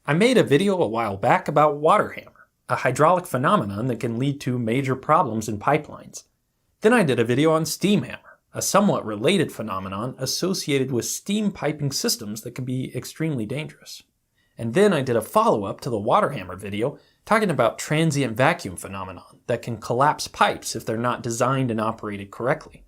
I made a video a while back about water hammer, a hydraulic phenomenon that can lead to major problems in pipelines. Then I did a video on steam hammer, a somewhat related phenomenon associated with steam piping systems that can be extremely dangerous. And then I did a follow-up to the water hammer video talking about transient vacuum phenomenon that can collapse pipes if they're not designed and operated correctly.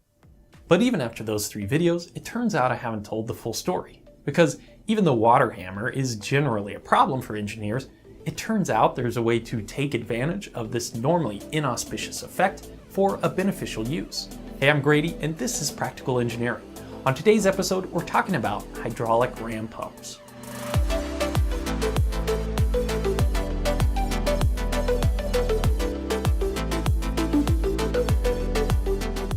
But even after those 3 videos, it turns out I haven't told the full story. Because even though water hammer is generally a problem for engineers, it turns out there's a way to take advantage of this normally inauspicious effect for a beneficial use. Hey, I'm Grady, and this is Practical Engineering. On today's episode, we're talking about hydraulic ram pumps.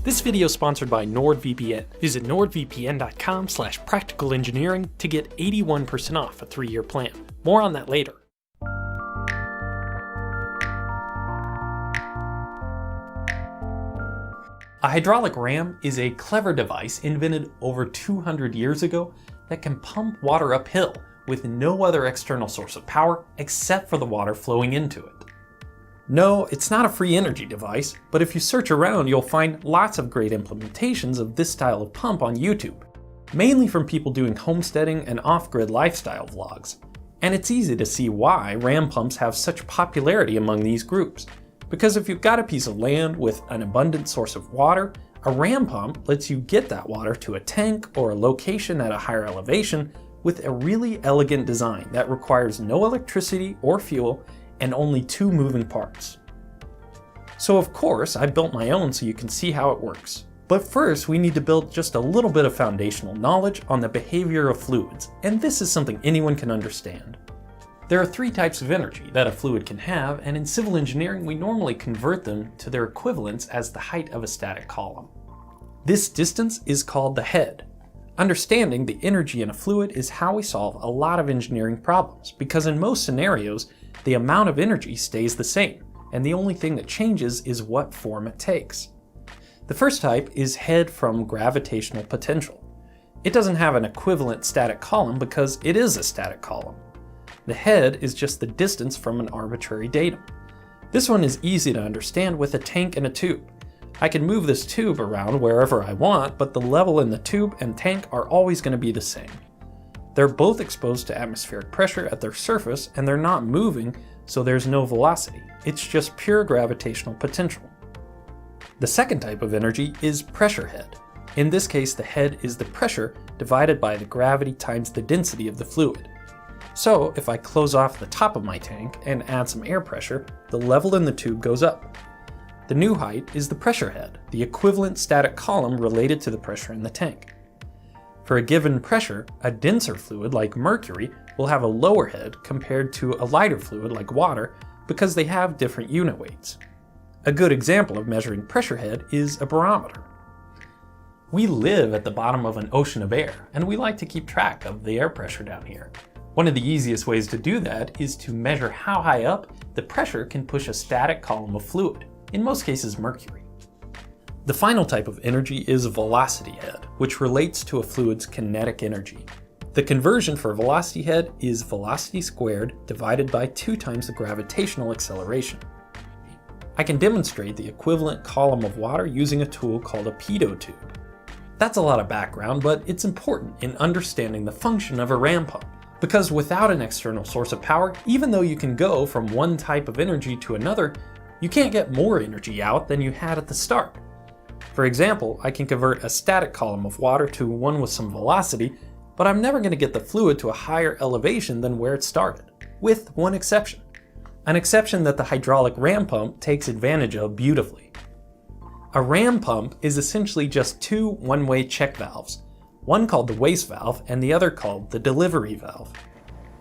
This video is sponsored by NordVPN. Visit nordvpn.com/practicalengineering to get 81% off a 3-year plan. More on that later. A hydraulic ram is a clever device invented over 200 years ago that can pump water uphill with no other external source of power except for the water flowing into it. No, it's not a free energy device, but if you search around, you'll find lots of great implementations of this style of pump on YouTube, mainly from people doing homesteading and off-grid lifestyle vlogs. And it's easy to see why ram pumps have such popularity among these groups. Because if you've got a piece of land with an abundant source of water, a ram pump lets you get that water to a tank or a location at a higher elevation with a really elegant design that requires no electricity or fuel and only 2 moving parts. So of course, I built my own so you can see how it works. But first, we need to build just a little bit of foundational knowledge on the behavior of fluids, and this is something anyone can understand. There are 3 types of energy that a fluid can have, and in civil engineering, we normally convert them to their equivalents as the height of a static column. This distance is called the head. Understanding the energy in a fluid is how we solve a lot of engineering problems, because in most scenarios, the amount of energy stays the same, and the only thing that changes is what form it takes. The first type is head from gravitational potential. It doesn't have an equivalent static column because it is a static column. The head is just the distance from an arbitrary datum. This one is easy to understand with a tank and a tube. I can move this tube around wherever I want, but the level in the tube and tank are always going to be the same. They're both exposed to atmospheric pressure at their surface, and they're not moving, so there's no velocity. It's just pure gravitational potential. The second type of energy is pressure head. In this case, the head is the pressure divided by the gravity times the density of the fluid. So if I close off the top of my tank and add some air pressure, the level in the tube goes up. The new height is the pressure head, the equivalent static column related to the pressure in the tank. For a given pressure, a denser fluid like mercury will have a lower head compared to a lighter fluid like water because they have different unit weights. A good example of measuring pressure head is a barometer. We live at the bottom of an ocean of air, and we like to keep track of the air pressure down here. One of the easiest ways to do that is to measure how high up the pressure can push a static column of fluid, in most cases mercury. The final type of energy is velocity head, which relates to a fluid's kinetic energy. The conversion for velocity head is velocity squared divided by 2 times the gravitational acceleration. I can demonstrate the equivalent column of water using a tool called a pitot tube. That's a lot of background, but it's important in understanding the function of a ram pump. Because without an external source of power, even though you can go from one type of energy to another, you can't get more energy out than you had at the start. For example, I can convert a static column of water to one with some velocity, but I'm never going to get the fluid to a higher elevation than where it started, with one exception. An exception that the hydraulic ram pump takes advantage of beautifully. A ram pump is essentially just 2 one-way check valves, one called the waste valve and the other called the delivery valve.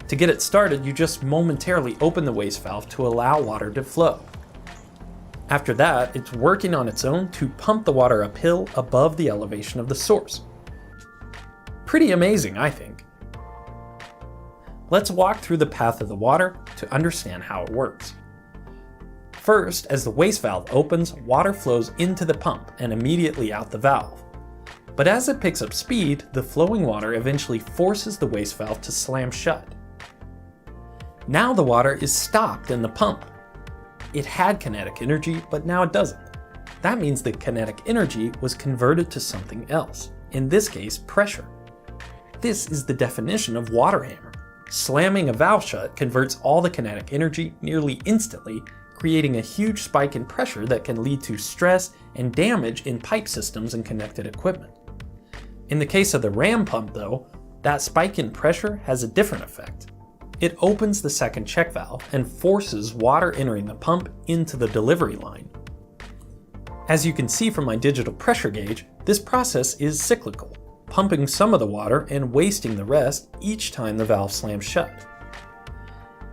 To get it started, you just momentarily open the waste valve to allow water to flow. After that, it's working on its own to pump the water uphill above the elevation of the source. Pretty amazing, I think. Let's walk through the path of the water to understand how it works. First, as the waste valve opens, water flows into the pump and immediately out the valve. But as it picks up speed, the flowing water eventually forces the waste valve to slam shut. Now the water is stopped in the pump. It had kinetic energy, but now it doesn't. That means the kinetic energy was converted to something else, in this case, pressure. This is the definition of water hammer. Slamming a valve shut converts all the kinetic energy nearly instantly, creating a huge spike in pressure that can lead to stress and damage in pipe systems and connected equipment. In the case of the ram pump though, that spike in pressure has a different effect. It opens the second check valve and forces water entering the pump into the delivery line. As you can see from my digital pressure gauge, this process is cyclical, pumping some of the water and wasting the rest each time the valve slams shut.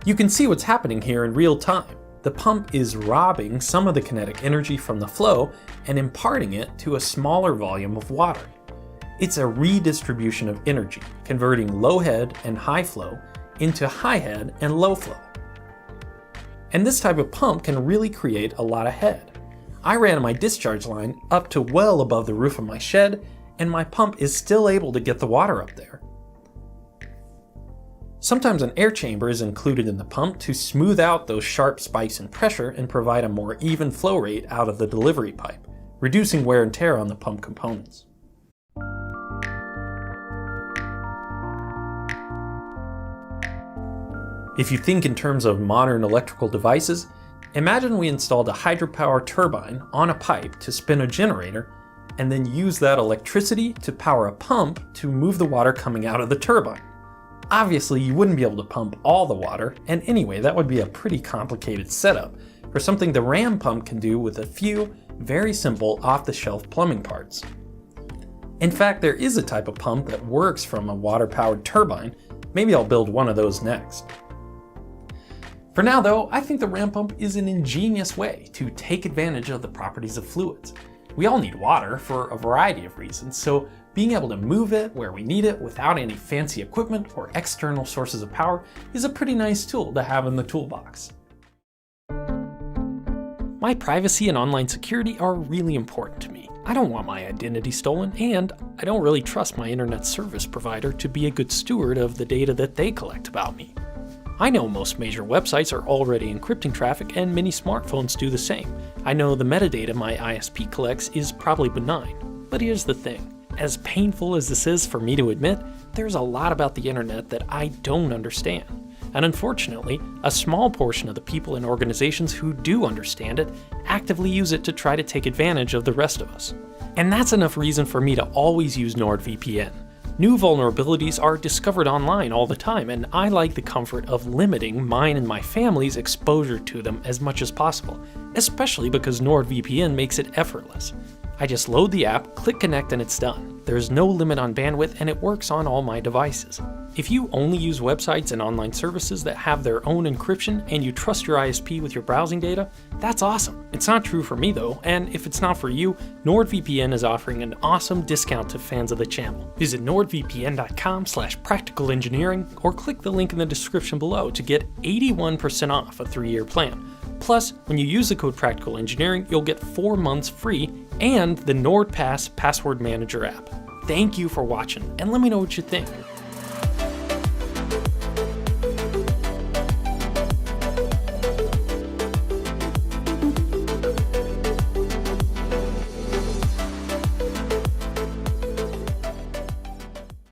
You can see what's happening here in real time. The pump is robbing some of the kinetic energy from the flow and imparting it to a smaller volume of water. It's a redistribution of energy, converting low head and high flow into high head and low flow. And this type of pump can really create a lot of head. I ran my discharge line up to well above the roof of my shed, and my pump is still able to get the water up there. Sometimes an air chamber is included in the pump to smooth out those sharp spikes in pressure and provide a more even flow rate out of the delivery pipe, reducing wear and tear on the pump components. If you think in terms of modern electrical devices, imagine we installed a hydropower turbine on a pipe to spin a generator and then use that electricity to power a pump to move the water coming out of the turbine. Obviously, you wouldn't be able to pump all the water, and anyway, that would be a pretty complicated setup for something the ram pump can do with a few very simple off-the-shelf plumbing parts. In fact, there is a type of pump that works from a water-powered turbine. Maybe I'll build one of those next. For now though, I think the ram pump is an ingenious way to take advantage of the properties of fluids. We all need water for a variety of reasons, so being able to move it where we need it without any fancy equipment or external sources of power is a pretty nice tool to have in the toolbox. My privacy and online security are really important to me. I don't want my identity stolen, and I don't really trust my internet service provider to be a good steward of the data that they collect about me. I know most major websites are already encrypting traffic, and many smartphones do the same. I know the metadata my ISP collects is probably benign. But here's the thing. As painful as this is for me to admit, there's a lot about the internet that I don't understand. And unfortunately, a small portion of the people and organizations who do understand it actively use it to try to take advantage of the rest of us. And that's enough reason for me to always use NordVPN. New vulnerabilities are discovered online all the time, and I like the comfort of limiting mine and my family's exposure to them as much as possible, especially because NordVPN makes it effortless. I just load the app, click connect, and it's done. There's no limit on bandwidth, and it works on all my devices. If you only use websites and online services that have their own encryption and you trust your ISP with your browsing data, that's awesome. It's not true for me though, and if it's not for you, NordVPN is offering an awesome discount to fans of the channel. Visit nordvpn.com/practicalengineering or click the link in the description below to get 81% off a 3-year plan. Plus, when you use the code Practical Engineering, you'll get 4 months free and the NordPass Password Manager app. Thank you for watching, and let me know what you think.